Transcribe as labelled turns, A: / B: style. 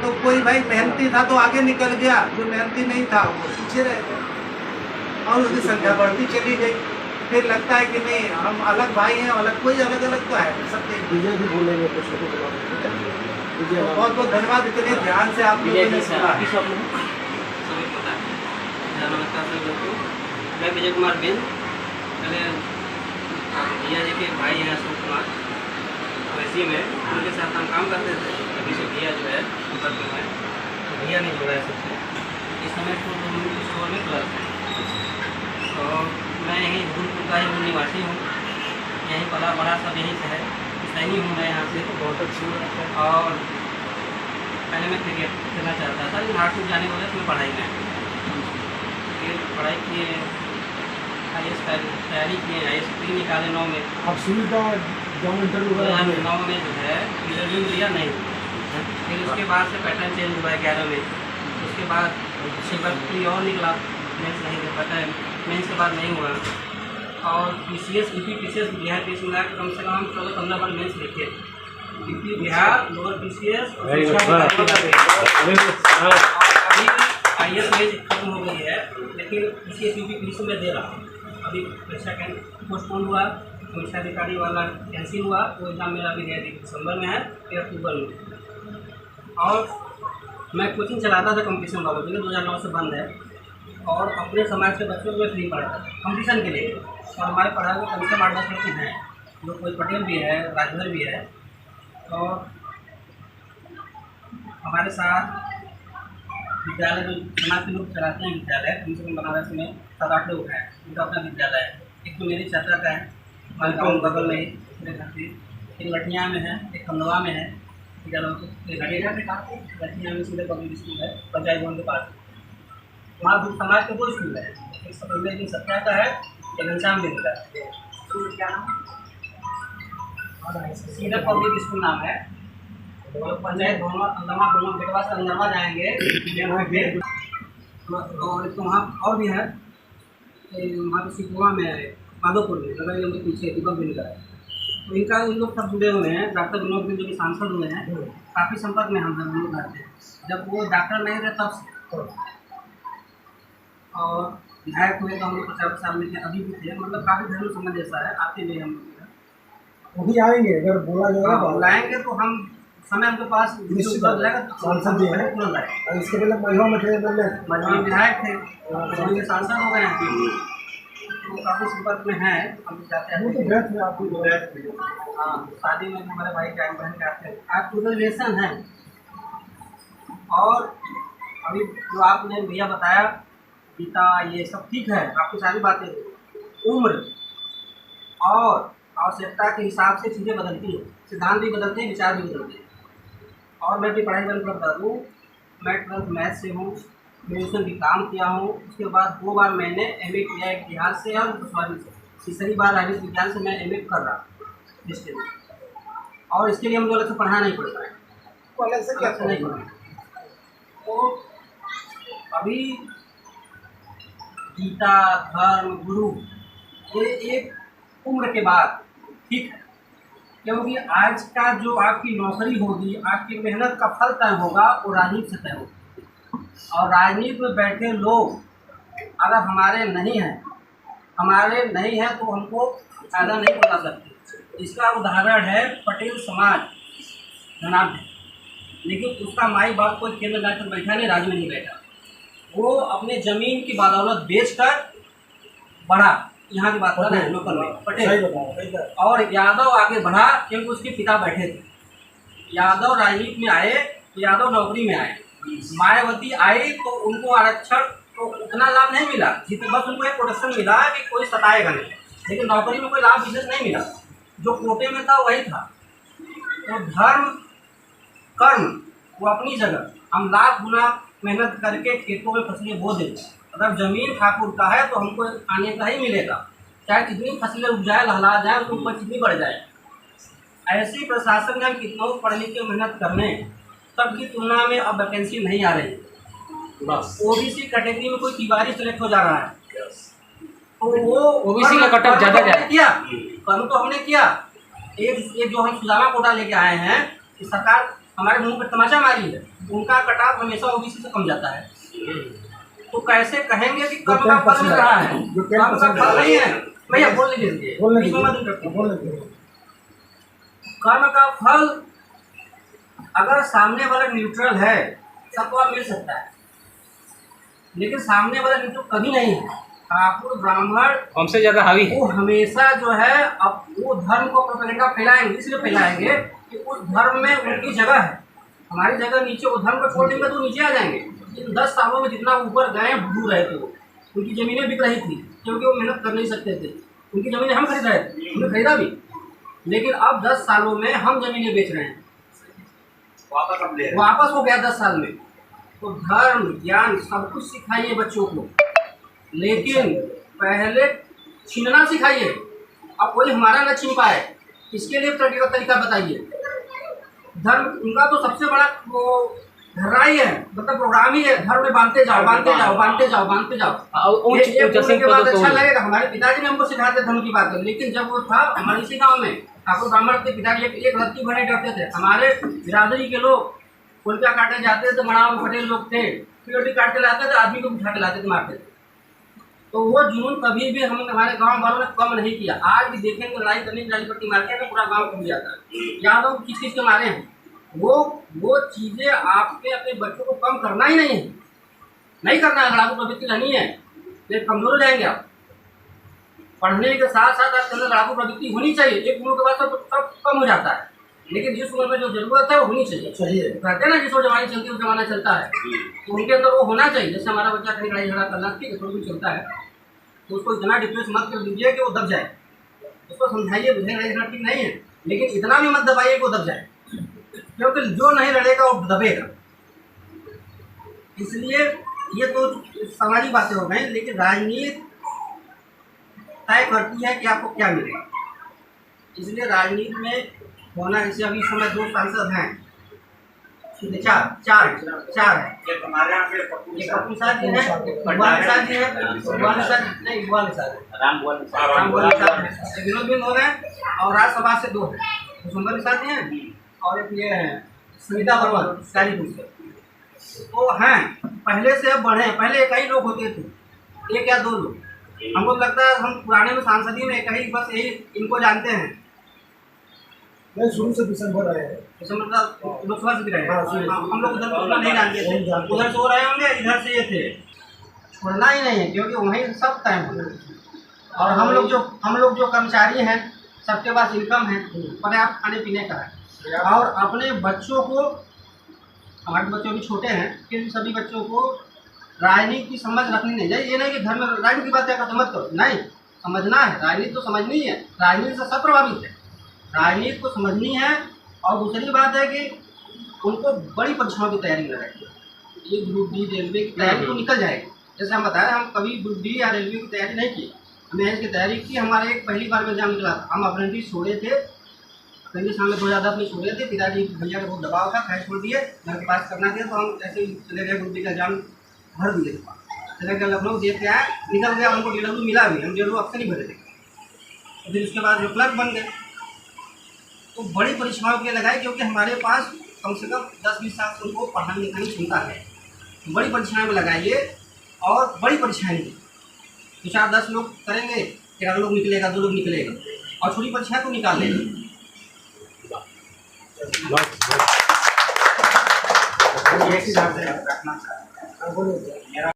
A: तो कोई भाई मेहनती था तो आगे निकल गया, जो मेहनती नहीं था वो पीछे रह गया और उसकी संख्या बढ़ती चली गई। फिर लगता है कि नहीं हम अलग भाई हैं, अलग कोई अलग अलग तो है सब
B: विजय भी बोलेंगे कुछ तो
A: बहुत बहुत धन्यवाद, इतने ध्यान से आप लोगों ने सुना।
C: नमस्कार सर दोस्तों, मैं विजय कुमार बेन। पहले भैया जी के भाई हैं अशोक कुमार, वैसी में उनके साथ हम काम करते थे। अभी से भैया जो है ऊपर में है, तो भैया नहीं जुड़ा है सबसे। इस समय तो स्टोर में क्लर्क है। तो मैं यहीं धूलपुर का ही मूल निवासी हूँ, यहीं पला बड़ा सब यहीं से है, सही हूँ मैं यहाँ से।
B: बहुत अच्छी बात है।
C: और पहले मैं क्रिकेट खेलना चाहता था, लेकिन हार्ट जाने की वजह से मैं पढ़ाई में फिर पढ़ाई किए, IAS तैयारी किए, IAS प्री निकाले 9 में।
B: आप सुविधा जब इंटरव्यू
C: 9 में जो है इंटरव्यू दिया नहीं, फिर उसके बाद से पैटर्न चेंज हुआ 11 में। उसके बाद सिविल प्री और निकला, मेंस नहीं दे पाता है, मेंस के बाद नहीं हुआ। और PCS UP PCS Bihar PCS मिला कम से कम 14-15 बार मेंस लिखे, UP बिहार लोअर PCS अभी IAS मेज खत्म हो गई है, लेकिन PCS UP PCS में दे रहा हूँ। अभी परीक्षा पोस्टपोन हुआ, परीक्षा अधिकारी वाला कैंसिल हुआ, वो एग्ज़ाम मेरा अभी दिसंबर में है, फिर अक्टूबर में। और मैं कोचिंग चलाता था कॉम्पिटिशन बाबा जी, 2009 से बंद है। और अपने समाज के बच्चों को मैं फ्री पढ़ाता था कॉम्पिटिशन के लिए। और हमारे पढ़ाई में कम से कम 8-10 लड़के हैं, जो कोई पटेल भी है, राजभर भी है। और हमारे साथ विद्यालय जो समाज के लोग चलाते हैं विद्यालय, कम से कम बनारस में 7-8 लोग हैं, उनका अपना विद्यालय है। एक तो मेरी चाचा का है, हमारे गाँव बगल में ही मेरे घर से। एक लठिया में है, एक खंडवा में है विद्यालय, लठिया में सीधे पब्लिक स्कूल है पंचायत भवन के पास। वहाँ समाज के 2 स्कूल है, एक सतुल्य की सत्या का है, एक घनश्याम देवी का है। क्या नाम? सीधे पब्लिक स्कूल नाम है। तो पंचायत भवन अंदरमा दोनों बेटवा से अंदरमा जाएंगे तो वहाँ और भी है, वहाँ पे सिकुआ में है, माधोपुर में नगर के पीछे दीपक बिल्डर है। तो इनका उन लोग सब जुड़े हुए हैं। डॉक्टर विनोद बिंद जो कि सांसद हुए हैं, काफ़ी संपर्क में हम लोग रहते हैं, जब वो डॉक्टर नहीं रहे तब से। और विधायक हुए तो हम लोग 50 साल में थे, अभी भी थे, मतलब काफ़ी घरेलू संबंध जैसा है, आते भी हम लोग
B: अभी आएंगे अगर बोला जाएगा तो
C: बुलाएंगे। तो हम समय उनके पास
B: सांसद जी हैं, और इसके पहले महिला में थे,
C: मजबूरी विधायक थे, मजबूरी सांसद हो गए हैं, तो काफ़ी संपर्क में हैं। हम जाते हैं
B: तो गए थे आपकी
C: हाँ, शादी में हमारे भाई के बहन के आते हैं। आज टू रिलेशन है। और अभी जो आपने भैया बताया पिता, ये सब ठीक है, आपकी सारी बातें, उम्र और आवश्यकता के हिसाब से चीज़ें बदलती हैं, सिद्धांत भी बदलते हैं, विचार भी बदलते हैं। और मैं भी पढ़ाई बंद करता हूँ, मैं 12th मैथ से हूँ, ग्रेजुएशन भी काम किया हूँ। उसके बाद 2 बार मैंने MA किया, एक इतिहास से और दूसरी से। तीसरी बार राजनीति विज्ञान से मैं MA कर रहा हूँ इसके लिए। और इसके लिए हम लोग अलग से पढ़ना नहीं पड़ता है, तो अलग से क्या नहीं पढ़ना। तो अभी गीता, धर्म, गुरु ये एक उम्र के बाद ठीक है, क्योंकि आज का जो आपकी नौकरी होगी, आपकी मेहनत का फल तय होगा, वो राजनीति से तय होगा। और राजनीति में बैठे लोग अगर हमारे नहीं हैं तो हमको फ़ायदा नहीं पहुँचा सकते। इसका उदाहरण है पटेल समाज जनाब है, लेकिन उसका माई बाप कोई केंद्र जाकर बैठा नहीं, राज्य में नहीं बैठा। वो अपने ज़मीन की बदौलत बेचकर बढ़ा, यहाँ की बात कर रहे हैं लोकल में पटेल। और यादव आगे बढ़ा क्योंकि उसके पिता बैठे थे। यादव राजनीति में आए तो यादव नौकरी में आए, मायावती आई तो उनको आरक्षण तो उतना लाभ नहीं मिला, जितना बस उनको एक प्रोटेक्शन मिला कि कोई सताएगा नहीं, लेकिन नौकरी में कोई लाभ विशेष नहीं मिला। जो कोटे में था वही था। तो धर्म कर्म वो अपनी जगह, हम लाख गुना मेहनत करके खेतों में फसलें बो देंगे। अगर ज़मीन ठाकुर का है तो हमको आने का ही मिलेगा, चाहे कितनी फसलें उपजाए लहला जाए, उसकी उपज कितनी बढ़ जाए। ऐसी प्रशासन में हम कितना पढ़ लिख के मेहनत करने, तब की तुलना में अब वैकेंसी नहीं आ रही। बस OBC कैटेगरी में कोई तिवारी सेलेक्ट हो जा रहा है, तो वो OBC का कटअप ज़्यादा किया, कर्म तो हमने किया। एक जो हम सुदामा कोटा लेके आए हैं, कि सरकार हमारे मुंह पर तमाचा मारी है। उनका कट ऑफ हमेशा ओबीसी से कम जाता है। तो कैसे कहेंगे कि कम का फल मिल रहा है? कम का फल नहीं है भैया, बोल लीजिए। कर्म का फल अगर सामने वाला न्यूट्रल है तब तो आप मिल सकता है, लेकिन सामने वाला न्यूट्रल कभी नहीं है। ठाकुर ब्राह्मण
D: हमसे ज्यादा हावी है।
C: वो हमेशा जो है अब वो धर्म को प्रोपेगेंडा फैलाएंगे, इसलिए फैलाएंगे कि उस धर्म में उनकी जगह है, हमारी जगह नीचे। वो धर्म को छोड़ देंगे तो नीचे आ जाएंगे। इन 10 सालों में जितना ऊपर गए डूब रहे थे, वो उनकी ज़मीनें बिक रही थी क्योंकि वो मेहनत कर नहीं सकते थे। उनकी ज़मीनें हम खरीद रहे थे, हमने खरीदा भी, लेकिन अब 10 सालों में हम ज़मीनें बेच रहे हैं, वापस हो गया 10 साल में। तो धर्म ज्ञान सब कुछ सिखाइए बच्चों को, लेकिन पहले छीनना सिखाइए। अब कोई हमारा न छीन पाए, इसके लिए तरीका बताइए। धर्म उनका तो सबसे बड़ा वो धर्रा ही है, मतलब प्रोग्राम ही है, धर्म में बांधते जाओ बांधते जाओ बांधते जाओ बांधते जाओ। ये बोलने के बाद अच्छा लगेगा। हमारे पिताजी ने हमको सिखाते धर्म की बात, लेकिन जब वो था हमारे इसी गाँव में ठाकुर ब्राह्मण के पिताजी एक रत्ती भरे डरते थे। हमारे बिरादरी के लोग पुलका काटे जाते थे, मणाव पटेल लोग थे, पीओटी काटते लाते थे, आदमी को उठा के लाते थे, मारते थे। तो वो जुनून कभी भी हम हमारे गांव वालों ने कम नहीं किया। आज भी देखेंगे लड़ाई करने की लड़ाई पट्टी मारते हैं, पूरा गांव खुल जाता है। यहाँ लोग किस चीज़ के मारे हैं, वो चीज़ें आपके अपने बच्चों को कम करना ही नहीं करना है। लड़ाकू प्रवृत्ति नहीं है तो कमजोर हो जाएंगे आप। पढ़ने के साथ साथ आपके अंदर लड़ाकू प्रवृत्ति होनी चाहिए। एक उम्र के बाद सब कम हो जाता है, लेकिन जिस उम्र में जो जरूरत है वो होनी चाहिए। कहते हैं ना जिस जमाने चलती है उस जमाना चलता है, तो उनके अंदर वो होना चाहिए। जैसे हमारा बच्चा कहीं लड़ाई झगड़ा करना ठीक है, थोड़ा भी चलता है, तो उसको इतना डिप्रेस मत कर दीजिए कि वो दब जाए। उसको समझाइए बुझाइए लड़ाई झगड़ा ठीक नहीं है, लेकिन इतना भी मत दबाइए कि वो दब जाए, क्योंकि जो नहीं लड़ेगा वो दबेगा। इसलिए ये तो सामाजिक बातें हो गई, लेकिन राजनीति तय करती है कि आपको क्या मिलेगा। इसलिए राजनीति में होना, जैसे अभी समय 2 सांसद हैं, चार है।
A: एक हमारे यहाँ से
C: एक पप्पू साहब जी हैं, भगवान निषाद जी हैं, भगवान निषाद नहीं, भगवान निषाद राम निषाद, विनोद बिंद हो गए, और राज्यसभा से 2 हैं, सुंदर निषाद जी हैं, और एक ये है सुनीता वर्मा गाजीपुर से। तो हैं पहले से अब बढ़े हैं। पहले एक ही लोग होते थे, 1 या 2 लोग। हमको लगता है हम पुराने में सांसदी में एक ही बस यही इनको जानते हैं।
B: मैं शुरू से दिसंबर रहे हैं,
C: मतलब लोकसभा से भी रहे हैं। हम लोग उधर उतना नहीं जानते थे, उधर से हो रहे होंगे, इधर से ये थे। छोड़ना ही नहीं है, क्योंकि वहीं सब टाइम हो। और हम लोग जो कर्मचारी हैं, सबके पास इनकम है, पर्याप्त खाने पीने का है। और अपने बच्चों को, हमारे बच्चों भी छोटे हैं, फिर सभी बच्चों को राजनीति की समझ रखनी नहीं चाहिए। ये नहीं कि घर में राजनीति की बात क्या करते मत करो, नहीं, समझना है। राजनीति तो समझनी है, राजनीति से सब प्रभावित है, राजनीति को समझनी है। और दूसरी बात है कि उनको बड़ी परीक्षाओं की तैयारी में रखें। ये ग्रुप डी रेलवे की तैयारी तो निकल जाएगी। जैसे हम बताएं, हम कभी ग्रुप डी या रेलवे की तैयारी नहीं की, हमने इसकी तैयारी की। हमारे एक पहली बार में एग्जाम निकला था, हम अप्रेंटिस छोड़े थे, अप्रेंटिस हमें 2010 में छोड़े थे। पिताजी भैया का बहुत दबाव था, खैर छोड़ दिए, घर के पास करना था, तो हम ऐसे ही चले गए, ग्रुप डी का एग्जाम भर दिए। चले गए लखनऊ, देख के आए, निकल गया, हमको DW मिला भी, हम DW अक्सर नहीं भरे थे। फिर उसके बाद जो क्लर्क बन गए, तो बड़ी परीक्षाओं के लिए लगाए, क्योंकि हमारे पास कम से कम 10-20 साल से उनको पढ़ाने लिखाने की क्षमता है। बड़ी परीक्षाएं में लगाइए, और बड़ी परीक्षाएं दी 2-4-10 लोग करेंगे, 11 लोग निकलेगा, 2 लोग निकलेगा, और छोटी परीक्षाएं तो निकाल लेंगे। एक ही बात है, रखना चाहिए।